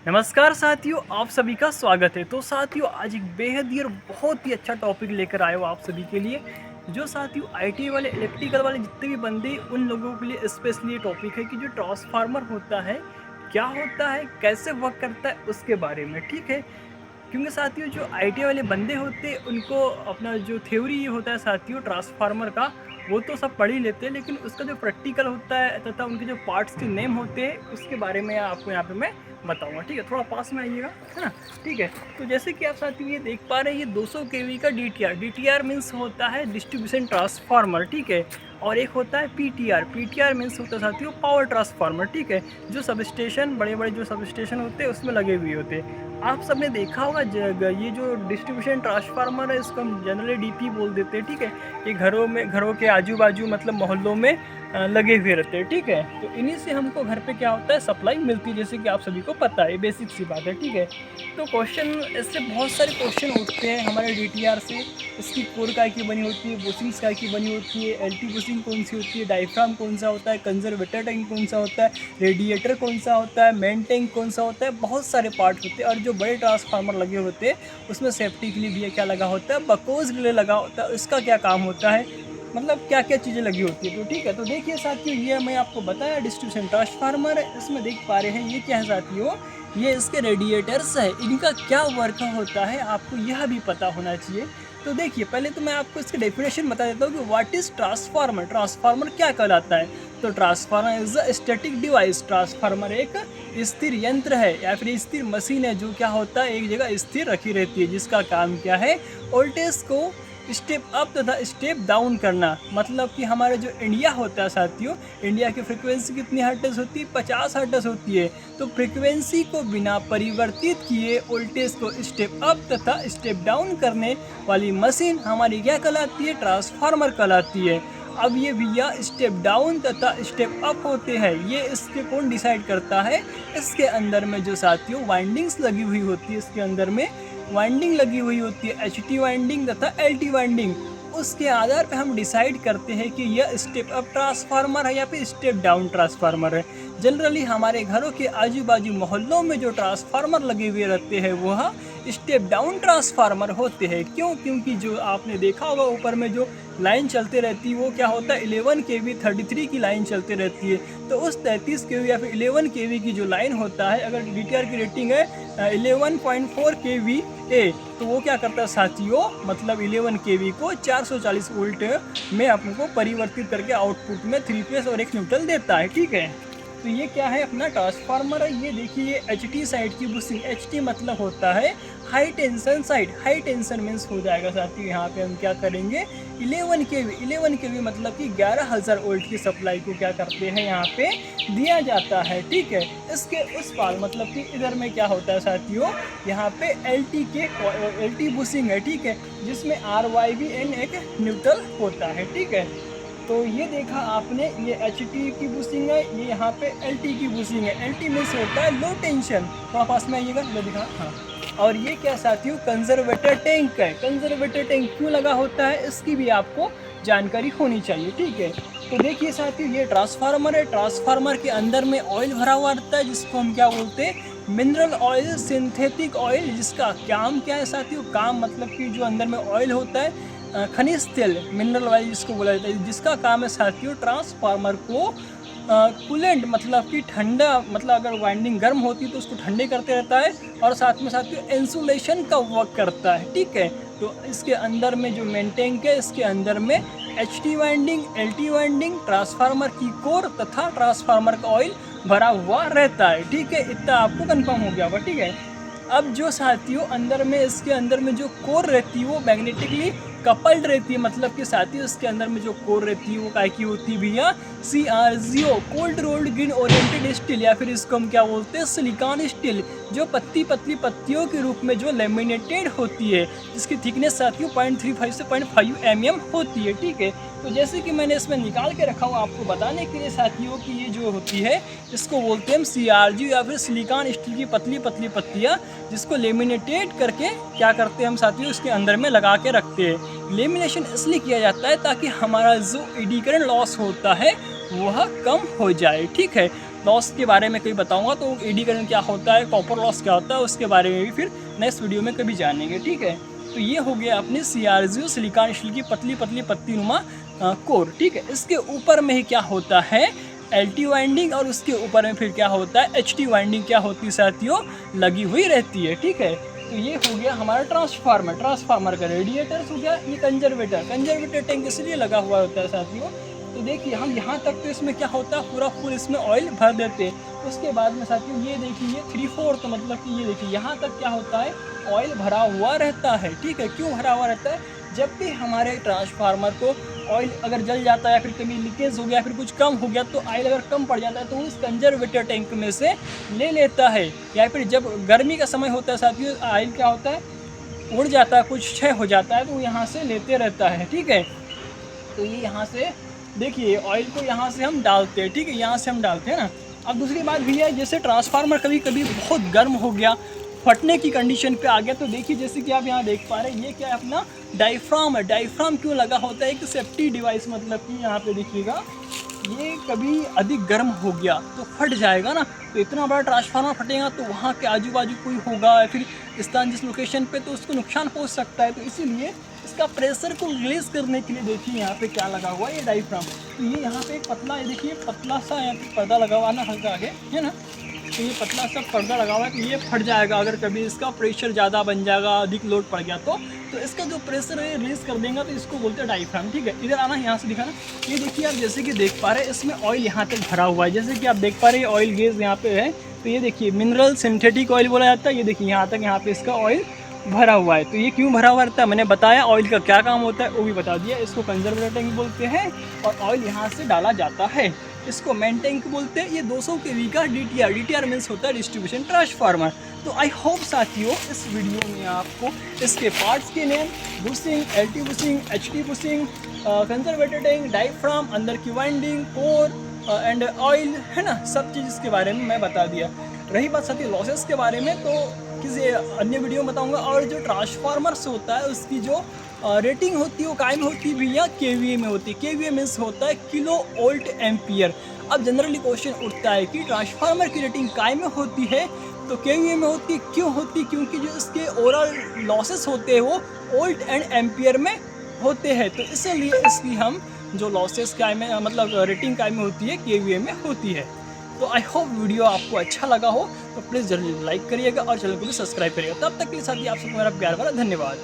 नमस्कार साथियों, आप सभी का स्वागत है। तो साथियों, आज एक बेहद ही और बहुत ही अच्छा टॉपिक लेकर आए हो आप सभी के लिए। जो साथियों आईटी वाले, इलेक्ट्रिकल वाले जितने भी बंदे हैं, उन लोगों के लिए स्पेशली ये टॉपिक है कि जो ट्रांसफार्मर होता है, क्या होता है, कैसे वर्क करता है, उसके बारे में। ठीक है, क्योंकि साथियों जो आईटी वाले बंदे होते हैं उनको अपना जो थ्योरी ये होता है साथियों ट्रांसफार्मर का, वो तो सब पढ़ ही लेते हैं, लेकिन उसका जो प्रैक्टिकल होता है तथा उनके जो पार्ट्स के नेम होते हैं उसके बारे में आपको यहाँ पे मैं बताऊंगा। ठीक है, थोड़ा पास में आइएगा, है ना। ठीक है, तो जैसे कि आप साथियों ये देख पा रहे हैं, ये 200 केवी का डीटीआर मीन्स होता है डिस्ट्रीब्यूशन ट्रांसफार्मर। ठीक है, और एक होता है पीटीआर मीन्स होता है साथियों पावर ट्रांसफार्मर। ठीक है, जो सब स्टेशन, बड़े बड़े जो सब स्टेशन होते हैं उसमें लगे हुए होते हैं। आप सबने देखा होगा ये जो डिस्ट्रीब्यूशन ट्रांसफार्मर है इसको हम जनरली डीपी बोल देते हैं। ठीक है, ये घरों के आजू बाजू मतलब मोहल्लों में लगे हुए रहते हैं। ठीक है, तो इन्हीं से हमको घर पे क्या होता है, सप्लाई मिलती है, जैसे कि आप सभी को पता है, बेसिक सी बात है। ठीक है, तो क्वेश्चन इससे बहुत सारे क्वेश्चन उठते हैं हमारे डीटीआर से। इसकी कोर काय की बनी होती है, बुशिंग्स काय की बनी होती है, एलटी बुशिंग कौन सी होती है, डायफ्राम कौन सा होता है, कंजर्वेटर टैंक कौन सा होता है, रेडिएटर कौन सा होता है, मेन टैंक कौन सा होता है, बहुत सारे पार्ट होते हैं। और जो बड़े ट्रांसफार्मर लगे होते हैं उसमें सेफ्टी के लिए भी क्या लगा होता है, बकोज रिले लगा होता है, इसका क्या काम होता है, मतलब क्या क्या चीज़ें लगी होती है। तो ठीक है, तो देखिए साथियों, ये मैं आपको बताया डिस्ट्रीब्यूशन ट्रांसफार्मर है, इसमें देख पा रहे हैं ये क्या है साथियों, ये इसके रेडिएटर्स है। इनका क्या वर्क होता है आपको यह भी पता होना चाहिए। तो देखिए, पहले तो मैं आपको इसकी डेफिनेशन बता देता हूँ कि व्हाट इज ट्रांसफार्मर, ट्रांसफार्मर क्या कहलाता है। तो transformer is a static device, transformer एक स्थिर यंत्र है या फिर स्थिर मशीन है जो क्या होता है, एक जगह स्थिर रखी रहती है, जिसका काम क्या है, वोल्टेज को स्टेप अप तथा स्टेप डाउन करना। मतलब कि हमारे जो इंडिया होता है साथियों, इंडिया की फ्रिक्वेंसी कितनी हर्ट्ज होती है, 50 हर्ट्ज होती है। तो फ्रिक्वेंसी को बिना परिवर्तित किए वोल्टेज को स्टेप अप तथा स्टेप डाउन करने वाली मशीन हमारी क्या कहलाती है, ट्रांसफार्मर कहलाती है। अब ये भैया स्टेप डाउन तथा स्टेप अप होते हैं, ये इसके कौन डिसाइड करता है, इसके अंदर में जो साथियों वाइंडिंग्स लगी हुई होती है, इसके अंदर में वाइंडिंग लगी हुई होती है, एचटी वाइंडिंग तथा एलटी वाइंडिंग। उसके आधार पे हम डिसाइड करते हैं कि यह स्टेप अप ट्रांसफार्मर है या फिर स्टेप डाउन ट्रांसफार्मर है। जनरली हमारे घरों के आजू बाजू मोहल्लों में जो ट्रांसफार्मर लगे हुए रहते हैं वह स्टेप डाउन ट्रांसफार्मर होते हैं। क्यों? क्योंकि जो आपने देखा होगा ऊपर में जो लाइन चलते रहती है वो क्या होता है, 11 केवी 33 की लाइन चलती रहती है। तो उस 33 केवी या फिर 11 केवी की जो लाइन होता है, अगर डीटीआर की रेटिंग है 11.4 केवी ए, तो वो क्या करता है साथियों, मतलब 11 केवी को 440 वोल्ट में आपको परिवर्तित करके आउटपुट में 3 फेज और 1 न्यूट्रल देता है। ठीक है, तो ये क्या है, अपना ट्रांसफार्मर है। ये देखिए एचटी साइड की बुशिंग, एचटी मतलब होता है high tension side, high tension means हो जाएगा साथियों, यहाँ पे हम क्या करेंगे 11 केवी मतलब कि 11,000 वोल्ट की सप्लाई को क्या करते हैं, यहाँ पे दिया जाता है। ठीक है, इसके उस पार मतलब कि इधर में क्या होता है साथियों, यहाँ पे एलटी बुशिंग है। ठीक है, जिसमें RYBN एक न्यूट्रल होता है। ठीक है, तो ये देखा आपने, ये एचटी की बुशिंग है, ये यहाँ पे एलटी की बुशिंग है। एलटी मीन्स होता है लो टेंशन, थोड़ा पास में आइएगा, मैं दिखा, हाँ। और ये क्या साथियों, कंजर्वेटर टैंक है। कंजर्वेटर टैंक क्यों लगा होता है, इसकी भी आपको जानकारी होनी चाहिए। ठीक है, तो देखिए साथियों, ये ट्रांसफार्मर है, ट्रांसफार्मर के अंदर में ऑयल भरा हुआ रहता है, जिसको हम क्या बोलते हैं, मिनरल ऑयल, सिंथेटिक ऑयल। जिसका काम क्या है साथियों, काम मतलब कि जो अंदर में ऑयल होता है, खनिज तेल, मिनरल ऑयल जिसको बोला जाता है, जिसका काम है साथियों ट्रांसफार्मर को कूलेंट मतलब कि ठंडा, मतलब अगर वाइंडिंग गर्म होती है तो उसको ठंडे करते रहता है, और साथ में साथियों इंसुलेशन का वर्क करता है। ठीक है, तो इसके अंदर में जो मेन टैंक है, इसके अंदर में HT winding, LT winding, transformer की कोर तथा ट्रांसफार्मर का ऑयल भरा हुआ रहता है। ठीक है, इतना आपको कंफर्म हो गया होगा। ठीक है, अब जो साथियों अंदर में, इसके अंदर में जो कोर रहती है वो मैग्नेटिकली कपल्ड रहती है। मतलब कि साथियों इसके अंदर में जो कोर रहती है वो काय की होती है भैया, CRGO, cold rolled green oriented steel, या फिर इसको हम क्या बोलते हैं, सिलिकॉन स्टील, जो पतली पत्तियों के रूप में जो लेमिनेटेड होती है, जिसकी थिकनेस साथियों 0.35 से 0.5 mm होती है। ठीक है, तो जैसे कि मैंने इसमें निकाल के रखा हूँ आपको बताने के लिए साथियों कि ये जो होती है इसको बोलते हैं हम CRGO या फिर सिलिकॉन स्टील की पतली पत्तियाँ, जिसको लेमिनेटेड करके क्या करते हैं हम साथियों, इसके अंदर में लगा के रखते हैं। लेमिनेशन इसलिए किया जाता है ताकि हमारा जो एडी करंट लॉस होता है वह कम हो जाए। ठीक है, लॉस के बारे में कभी बताऊँगा, तो एडी करंट क्या होता है, कॉपर लॉस क्या होता है, उसके बारे में भी फिर नेक्स्ट वीडियो में कभी जानेंगे, ठीक है। तो ये हो गया अपने CRGO सिलिकॉन स्टील की पतली पतली पत्तीनुमा कोर, ठीक है। इसके ऊपर में ही क्या होता है, LT वाइंडिंग, और उसके ऊपर में फिर क्या होता है, HT वाइंडिंग क्या होती है साथियों, लगी हुई रहती है, ठीक है। तो ये हो गया हमारा ट्रांसफार्मर का रेडिएटर्स हो गया। ये कंजर्वेटर टैंक इसलिए लगा हुआ होता है साथियों। तो देखिए हम यहाँ तक तो इसमें क्या होता है, पूरा फुल इसमें ऑयल भर देते हैं। उसके बाद में साथियों ये देखिए, ये 3/4 मतलब कि ये देखिए यहाँ तक क्या होता है, ऑयल भरा हुआ रहता है, ठीक है। क्यों भरा हुआ रहता है, जब भी हमारे ट्रांसफार्मर को ऑयल अगर जल जाता है या फिर कभी लीकेज हो गया, फिर कुछ कम हो गया, तो ऑयल अगर कम पड़ जाता है तो उस कंजर्वेटर टैंक में से ले लेता है। या फिर जब गर्मी का समय होता है साथियों, ऑयल क्या होता है, उड़ जाता है, कुछ क्षय हो जाता है, तो यहाँ से लेते रहता है, ठीक है। तो ये यहाँ से देखिए ऑयल को यहाँ से हम डालते हैं, ठीक है, यहाँ से हम डालते हैं ना। अब दूसरी बात भी है, जैसे ट्रांसफार्मर कभी कभी बहुत गर्म हो गया, फटने की कंडीशन पे आ गया, तो देखिए जैसे कि आप यहाँ देख पा रहे हैं, ये क्या है, अपना डायफ्राम है। डायफ्राम क्यों लगा होता है, एक सेफ्टी डिवाइस, मतलब कि यहाँ पे देखिएगा, ये कभी अधिक गर्म हो गया तो फट जाएगा ना। तो इतना बड़ा ट्रांसफार्मर फटेगा तो वहाँ के आजू बाजू कोई होगा, या फिर स्थान जिस लोकेशन पे, तो उसको नुकसान पहुँच सकता है। तो इसीलिए इसका प्रेशर को रिलीज़ करने के लिए देखिए यहाँ पे क्या लगा हुआ है, ये डायफ्राम। तो ये यहाँ पे एक पतला, ये देखिए पतला सा यहाँ पे पर्दा लगा हुआ है ना, हल्का आगे है ना, तो ये पतला सा पर्दा लगा हुआ है। तो ये फट जाएगा अगर कभी इसका प्रेशर ज़्यादा बन जाएगा, अधिक लोड पड़ गया तो इसका जो प्रेशर है रिलीज़ कर देगा, तो इसको बोलते हैं डायफ्राम, ठीक है। इधर आना, यहाँ से दिखाना। ये देखिए आप जैसे कि देख पा रहे हैं, इसमें ऑयल यहाँ तक भरा हुआ है, जैसे कि आप देख पा रहे हैं ऑयल गेज यहाँ पे है। तो ये देखिए मिनरल सिंथेटिक ऑयल बोला जाता है। ये देखिए यहाँ तक, यहाँ पे इसका ऑयल भरा हुआ है। तो ये क्यों भरा हुआ रहता है, मैंने बताया। ऑयल का क्या काम होता है वो भी बता दिया। इसको कंजर्वेटर टैंक बोलते हैं, और ऑयल यहाँ से डाला जाता है, इसको मेन टैंक बोलते हैं। ये 200 kV का DTR मीन्स होता है डिस्ट्रीब्यूशन ट्रांसफार्मर। तो आई होप साथियों इस वीडियो में आपको इसके पार्ट्स के name, bushing, LT bushing, HT bushing, conservator tank, diaphragm, अंदर की वाइंडिंग, कोर एंड ऑयल, है ना, सब चीज़ इसके बारे में मैं बता दिया। रही बात साथियों लॉसेस के बारे में, तो किसी अन्य वीडियो में बताऊंगा। और जो ट्रांसफार्मर्स होता है उसकी जो रेटिंग होती है वो काय में होती है भैया, KVA में होती है। KVA मीन्स होता है किलो वोल्ट एम्पियर। अब जनरली क्वेश्चन उठता है कि ट्रांसफार्मर की रेटिंग काय में होती है तो KVA में होती है। क्यों होती है, क्योंकि जो इसके ओवरऑल लॉसेस होते हैं वो वोल्ट एंड एम्पियर में होते हैं। तो इसलिए इसकी हम जो लॉसेस काय में, मतलब रेटिंग काय में होती है, KVA में होती है। तो आई होप वीडियो आपको अच्छा लगा हो, तो प्लीज़ जल्दी लाइक करिएगा और चैनल को भी सब्सक्राइब करिएगा। तब तक के साथ ही आप सबको मेरा प्यार भरा धन्यवाद।